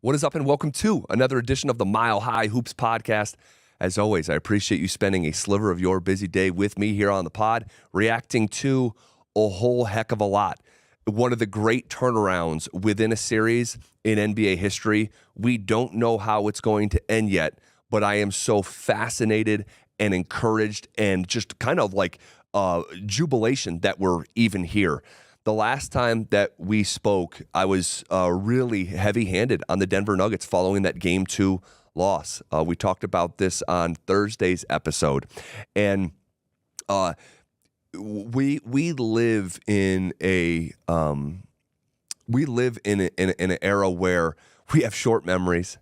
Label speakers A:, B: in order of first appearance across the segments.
A: What is up, and welcome to another edition of the Mile High Hoops podcast. As always, I appreciate you spending a sliver of your busy day with me here on the pod, reacting to a whole heck of a lot. One of the great turnarounds within a series in NBA history. We don't know how it's going to end yet, but I am so fascinated and encouraged and just kind of like jubilation that we're even here. The last time that we spoke, I was really heavy-handed on the Denver Nuggets following that Game 2 loss. We talked about this on Thursday's episode, and we live in an era where we have short memories,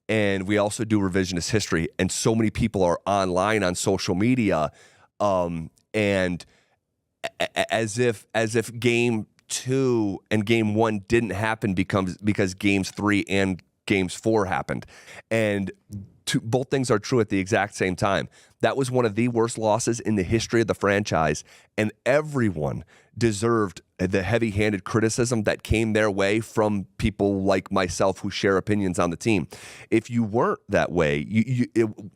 A: and we also do revisionist history. And so many people are online on social media, and as if Game 2 and Game 1 didn't happen because Games 3 and Games 4 happened. And both things are true at the exact same time. That was one of the worst losses in the history of the franchise, and everyone deserved the heavy-handed criticism that came their way from people like myself who share opinions on the team. If you weren't that way,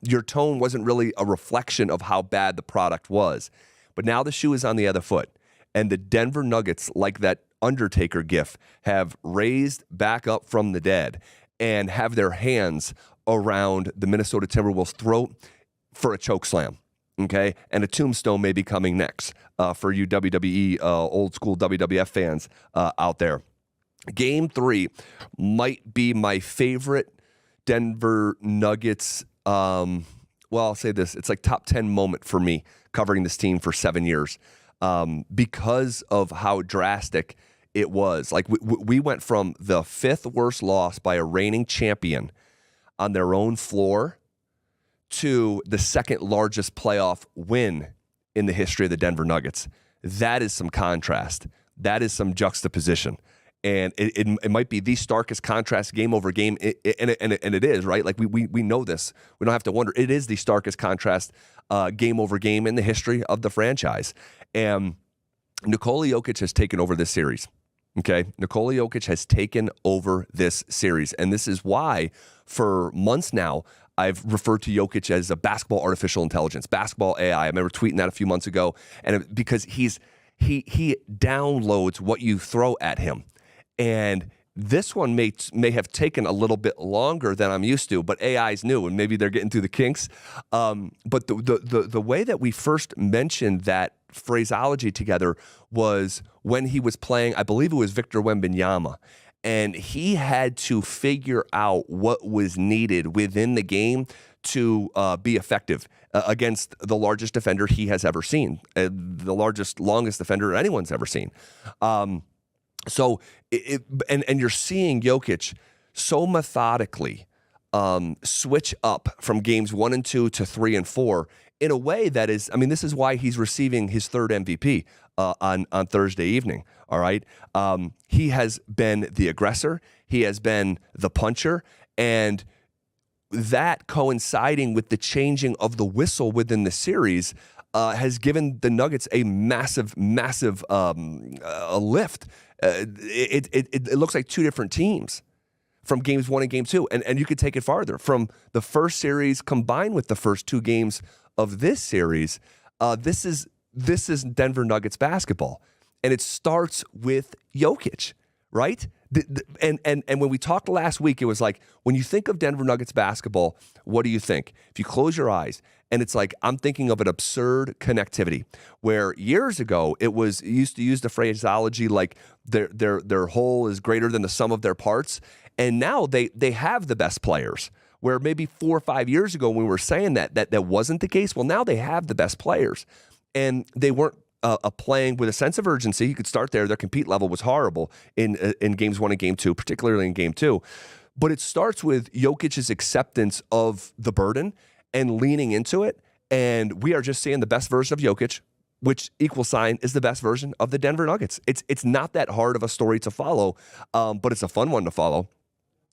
A: your tone wasn't really a reflection of how bad the product was. But now the shoe is on the other foot, and the Denver Nuggets, like that Undertaker gif, have raised back up from the dead and have their hands around the Minnesota Timberwolves' throat for a choke slam, okay? And a tombstone may be coming next for you WWE, old school WWF fans out there. Game 3 might be my favorite Denver Nuggets, well, I'll say this, it's like top 10 moment for me covering this team for 7 years because of how drastic it was. Like we went from the 5th worst loss by a reigning champion on their own floor to the 2nd largest playoff win in the history of the Denver Nuggets. That is some contrast. That is some juxtaposition. And it might be the starkest contrast game over game, and it is, right? Like we know this. We don't have to wonder. It is the starkest contrast game over game in the history of the franchise. And Nikola Jokic has taken over this series. Okay, Nikola Jokic has taken over this series, and this is why for months now I've referred to Jokic as a basketball artificial intelligence, basketball AI. I remember tweeting that a few months ago, and because he downloads what you throw at him. And this one may have taken a little bit longer than I'm used to, but AI's new, and maybe they're getting through the kinks. But the way that we first mentioned that phraseology together was when he was playing, I believe it was Victor Wembanyama, and he had to figure out what was needed within the game to be effective against the largest defender he has ever seen, the longest defender anyone's ever seen. So, and you're seeing Jokic so methodically switch up from games 1 and 2 to 3 and 4 in a way that is, I mean, this is why he's receiving his 3rd MVP on Thursday evening. All right, he has been the aggressor, he has been the puncher, and that coinciding with the changing of the whistle within the series has given the Nuggets a massive lift. It looks like two different teams from games 1 and game 2. And you could take it farther. From the first series combined with the first 2 games of this series, this is Denver Nuggets basketball. And it starts with Jokic, right? And when we talked last week, it was like, when you think of Denver Nuggets basketball, what do you think? If you close your eyes, and it's like, I'm thinking of an absurd connectivity, where years ago it was used to use the phraseology like their whole is greater than the sum of their parts, and now they have the best players. Where maybe 4 or 5 years ago when we were saying that wasn't the case. Well, now they have the best players, and they weren't playing with a sense of urgency. You could start there. Their compete level was horrible in games 1 and game 2, particularly in game 2. But it starts with Jokic's acceptance of the burden and leaning into it. And we are just seeing the best version of Jokic, which equal sign is the best version of the Denver Nuggets. It's not that hard of a story to follow, but it's a fun one to follow.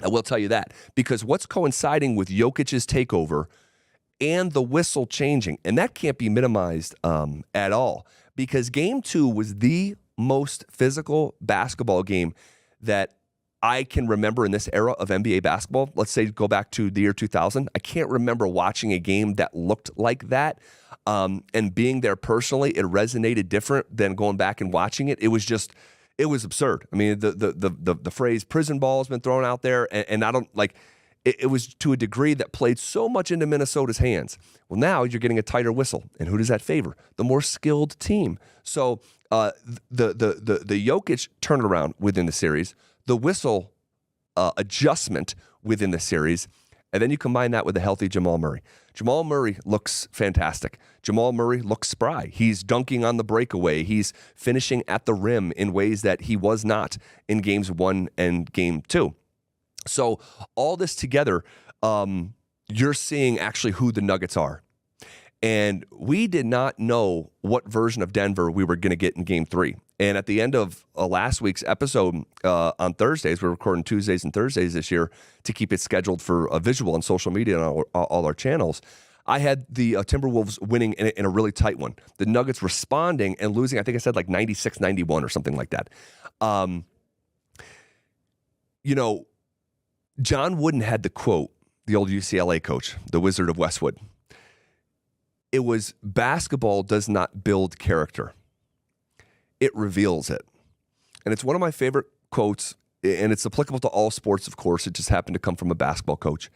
A: I will tell you that, because what's coinciding with Jokic's takeover and the whistle changing, and that can't be minimized at all, because game 2 was the most physical basketball game that I can remember in this era of NBA basketball, let's say go back to the year 2000, I can't remember watching a game that looked like that. And being there personally, it resonated different than going back and watching it. It was absurd. I mean, the phrase prison ball has been thrown out there, and I don't like it was to a degree that played so much into Minnesota's hands. Well, now you're getting a tighter whistle. And who does that favor? The more skilled team. So the Jokic turnaround within the series, the whistle adjustment within the series, and then you combine that with a healthy Jamal Murray. Jamal Murray looks fantastic. Jamal Murray looks spry. He's dunking on the breakaway. He's finishing at the rim in ways that he was not in games 1 and game 2. So all this together, you're seeing actually who the Nuggets are. And we did not know what version of Denver we were going to get in game 3. And at the end of last week's episode on Thursdays, we're recording Tuesdays and Thursdays this year to keep it scheduled for a visual on social media and all our channels. I had the Timberwolves winning in a really tight one. The Nuggets responding and losing, I think I said like 96-91 or something like that. John Wooden had the quote, the old UCLA coach, the Wizard of Westwood. It was, basketball does not build character. It reveals it. And it's one of my favorite quotes, and it's applicable to all sports, of course. It just happened to come from a basketball coach.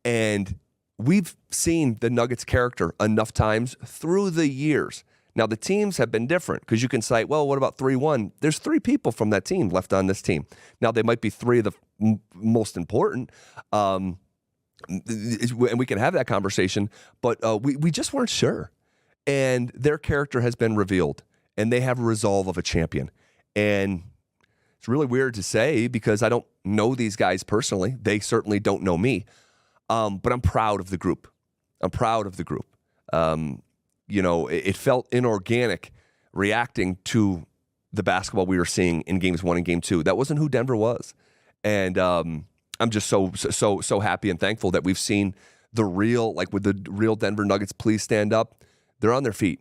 A: And we've seen the Nuggets' character enough times through the years. Now, the teams have been different because you can cite, well, what about 3-1? There's 3 people from that team left on this team. Now, they might be 3 of the most important, and we can have that conversation, but we just weren't sure. And their character has been revealed, and they have a resolve of a champion. And it's really weird to say because I don't know these guys personally. They certainly don't know me, but I'm proud of the group. It felt inorganic reacting to the basketball we were seeing in games 1 and game 2. That wasn't who Denver was. And I'm just so happy and thankful that we've seen the real, like with the real Denver Nuggets, please stand up. They're on their feet.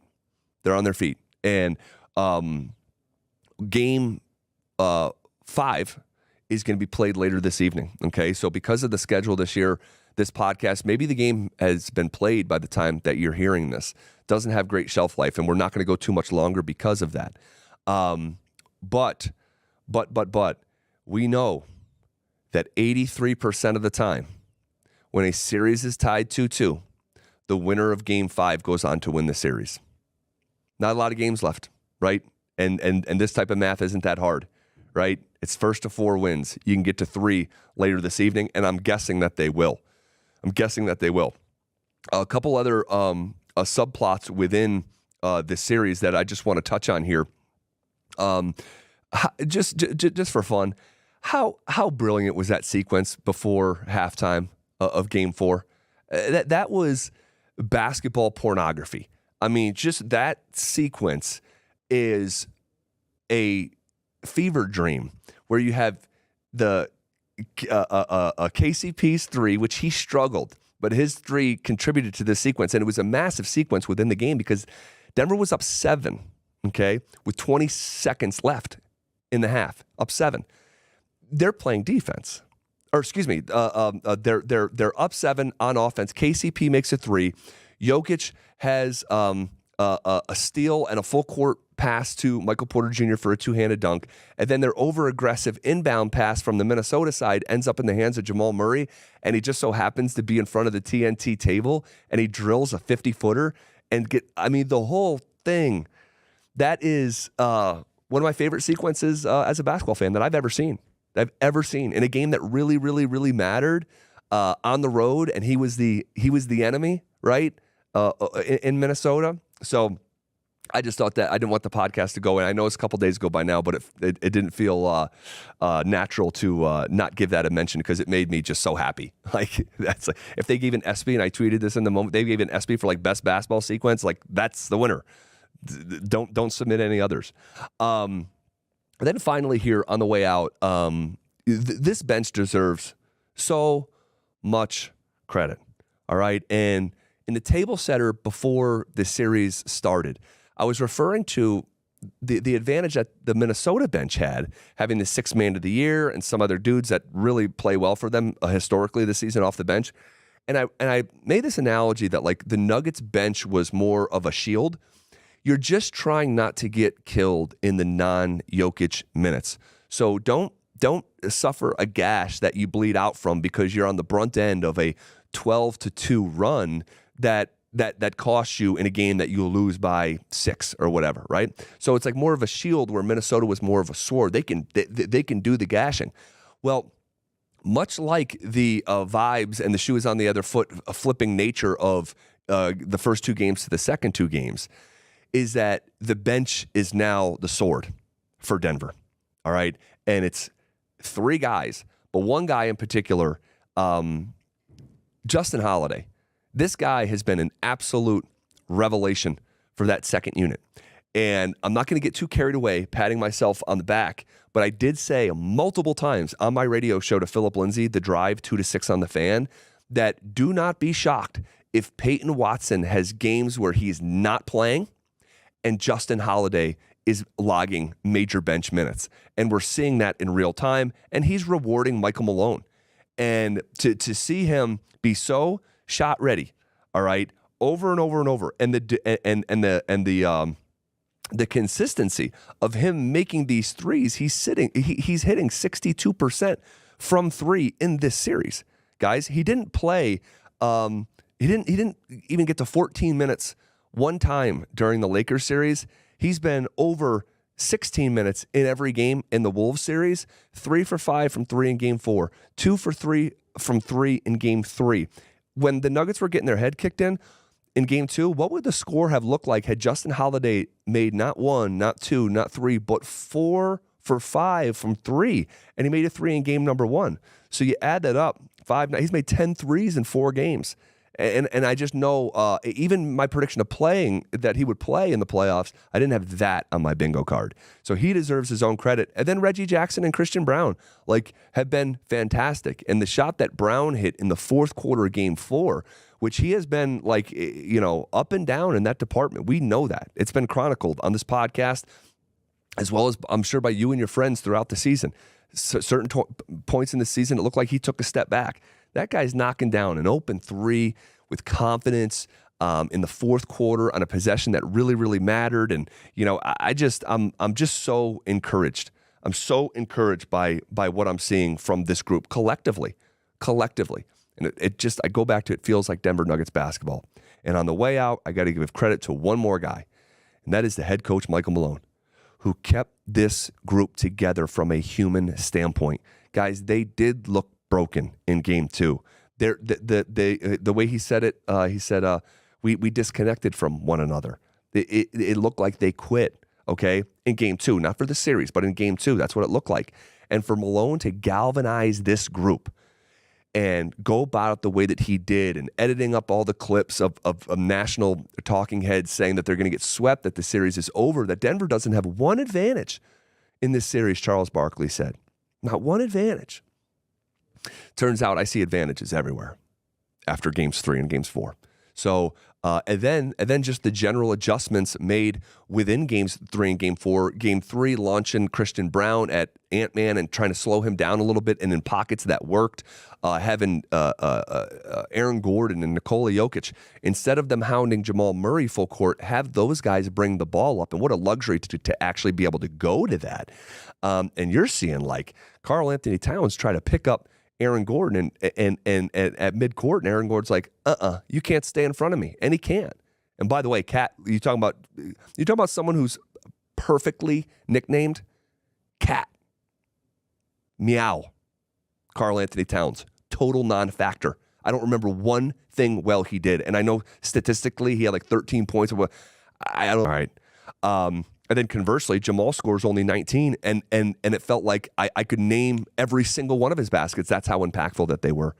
A: And game 5 is going to be played later this evening. Okay. So because of the schedule this year, this podcast, maybe the game has been played by the time that you're hearing this. Doesn't have great shelf life, and we're not going to go too much longer because of that. But we know that 83% of the time, when a series is tied 2-2, the winner of game 5 goes on to win the series. Not a lot of games left, right? And this type of math isn't that hard, right? It's first to 4 wins. You can get to 3 later this evening, and I'm guessing that they will. A couple other subplots within this series that I just want to touch on here. Just for fun, how brilliant was that sequence before halftime of Game 4? That was basketball pornography. I mean, just that sequence is a fever dream where you have the KCP's 3, which he struggled, but his 3 contributed to this sequence, and it was a massive sequence within the game because Denver was up 7, okay, with 20 seconds left in the half, up 7. They're playing defense. Or excuse me, they're up 7 on offense. KCP makes a 3. Jokic has a steal and a full court pass to Michael Porter Jr. for a 2-handed dunk. And then their over-aggressive inbound pass from the Minnesota side ends up in the hands of Jamal Murray, and he just so happens to be in front of the TNT table, and he drills a 50-footer and the whole thing. That is one of my favorite sequences as a basketball fan that I've ever seen in a game that really, really, really mattered on the road, and he was the enemy, right, in Minnesota. So I just thought that I didn't want the podcast to go in. I know it's a couple days ago by now, but it didn't feel natural to not give that a mention because it made me just so happy. Like that's like, if they gave an ESPY, and I tweeted this in the moment, they gave an ESPY for like best basketball sequence, like that's the winner. Don't submit any others. And then finally here on the way out, this bench deserves so much credit. All right, and in the table setter before the series started, I was referring to the advantage that the Minnesota bench had, having the sixth man of the year and some other dudes that really play well for them historically this season off the bench. And I made this analogy that like the Nuggets bench was more of a shield. You're just trying not to get killed in the non-Jokic minutes. So don't suffer a gash that you bleed out from because you're on the brunt end of a 12-2 run that costs you in a game that you'll lose by 6 or whatever, right? So it's like more of a shield where Minnesota was more of a sword. They can do the gashing. Well, much like the vibes and the shoe is on the other foot flipping nature of the first 2 games to the second 2 games, is that the bench is now the sword for Denver, all right? And it's 3 guys, but one guy in particular, Justin Holiday. This guy has been an absolute revelation for that second unit. And I'm not going to get too carried away patting myself on the back, but I did say multiple times on my radio show to Philip Lindsay, The Drive, 2 to 6 on the Fan, that do not be shocked if Peyton Watson has games where he's not playing and Justin Holiday is logging major bench minutes. And we're seeing that in real time, and he's rewarding Michael Malone. And to see him be so shot ready, all right, over and over and over, and the consistency of him making these threes, he's hitting 62% from 3 in this series, guys. He didn't play. He didn't even get to 14 minutes one time during the Lakers series. He's been over 16 minutes in every game in the Wolves series. 3 for 5 from 3 in Game 4. 2 for 3 from 3 in Game 3. When the Nuggets were getting their head kicked in Game 2, what would the score have looked like had Justin Holiday made not 1, not 2, not 3, but 4 for 5 from 3, and he made a 3 in game number 1. So you add that up, 5. He's made 10 threes in 4 games. And I just know, even my prediction of that he would play in the playoffs, I didn't have that on my bingo card. So he deserves his own credit. And then Reggie Jackson and Christian Brown have been fantastic. And the shot that Brown hit in the fourth quarter of Game 4, which he has been up and down in that department. We know that. It's been chronicled on this podcast, as well as I'm sure by you and your friends throughout the season. Certain points in the season, it looked like he took a step back. That guy's knocking down an open 3 with confidence in the fourth quarter on a possession that really, really mattered. And I'm just so encouraged. I'm so encouraged by what I'm seeing from this group collectively. And I go back to it feels like Denver Nuggets basketball. And on the way out, I got to give credit to one more guy, and that is the head coach Michael Malone, who kept this group together from a human standpoint. Guys, they did look broken in Game 2. The way he said it, he said, we disconnected from one another. It looked like they quit, okay, in Game 2. Not for the series, but in Game 2. That's what it looked like. And for Malone to galvanize this group and go about it the way that he did, and editing up all the clips of national talking heads saying that they're going to get swept, that the series is over, that Denver doesn't have one advantage in this series, Charles Barkley said. Not one advantage. Turns out I see advantages everywhere after Games 3 and Games 4. So, and then just the general adjustments made within Games 3 and Game 4. Game 3, launching Christian Brown at Ant-Man and trying to slow him down a little bit, and in pockets that worked. Having Aaron Gordon and Nikola Jokic, instead of them hounding Jamal Murray full court, have those guys bring the ball up. And what a luxury to actually be able to go to that. And you're seeing Karl Anthony Towns try to pick up Aaron Gordon and at midcourt, and Aaron Gordon's like, you can't stay in front of me, and he can't. And by the way, Cat, you talking about someone who's perfectly nicknamed Cat. Meow. Karl Anthony Towns, total non-factor. I don't remember one thing well he did, and I know statistically he had 13 points. I don't. All right. And then conversely, Jamal scores only 19, and it felt like I could name every single one of his baskets. That's how impactful that they were.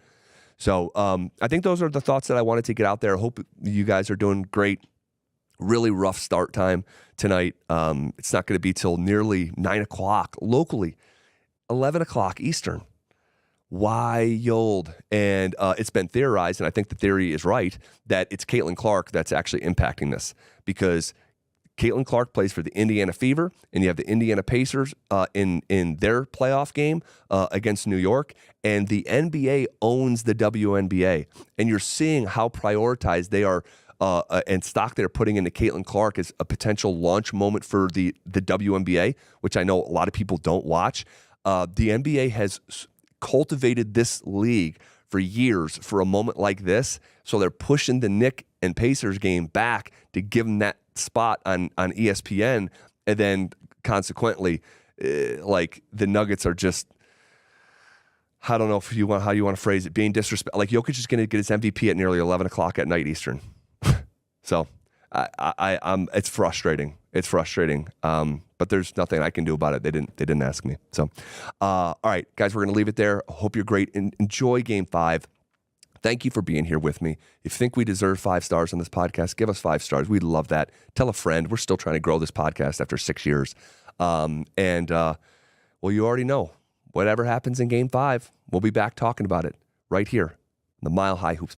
A: So I think those are the thoughts that I wanted to get out there. I hope you guys are doing great. Really rough start time tonight. It's not going to be till nearly 9 o'clock locally, 11 o'clock Eastern. Wild. And it's been theorized, and I think the theory is right, that it's Caitlin Clark that's actually impacting this, because Caitlin Clark plays for the Indiana Fever, and you have the Indiana Pacers in their playoff game against New York, and the NBA owns the WNBA, and you're seeing how prioritized they are and stock they're putting into Caitlin Clark as a potential launch moment for the WNBA, which I know a lot of people don't watch. The NBA has cultivated this league for years for a moment like this, so they're pushing the Knicks and Pacers game back to give them that spot on ESPN, and then consequently, like the Nuggets are just, I don't know if you want how you want to phrase it, being disrespectful. Like Jokic is going to get his MVP at nearly 11 o'clock at night Eastern. So I'm it's frustrating. It's frustrating. But there's nothing I can do about it. They didn't ask me. So, all right, guys, we're going to leave it there. Hope you're great. Enjoy Game 5. Thank you for being here with me. If you think we deserve 5 stars on this podcast, give us 5 stars. We'd love that. Tell a friend. We're still trying to grow this podcast after 6 years. Well, you already know. Whatever happens in Game 5, we'll be back talking about it right here, the Mile High Hoops.